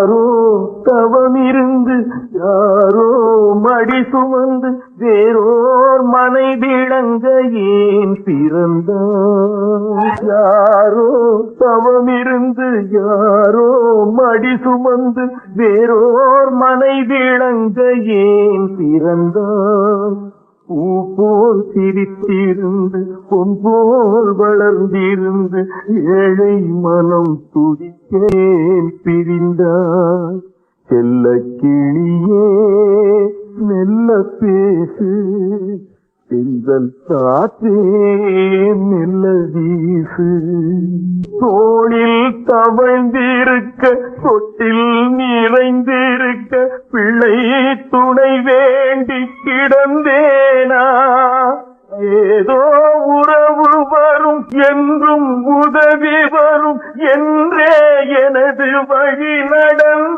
யாரோ தவமிருந்து யாரோ மடி சுமந்து வேறோர் மனை விளங்க ஏன் பிறந்தார்? யாரோ தவமிருந்து யாரோ மடி சுமந்து வேறோர் மனை விளங்க ஏன் பிறந்தார்? பூ போல் சிரித்திருந்து பொன் போல் வளர்ந்திருந்து ஏழை மனம் துடிக்கேன் பிரிந்தார். செல்ல கிளியே மெல்ல பேசு, செல்வல் காற்றே மெல்ல வீசு. தோளில் தவழ்ந்திருக்க தொட்டில் நிறைந்திருக்க பிள்ளை துணை வேண்டி கிடந்தேனா? ஏதோ உறவு வரும் என்றும் உதவி வரும் என்றே எனது வழி நடந்த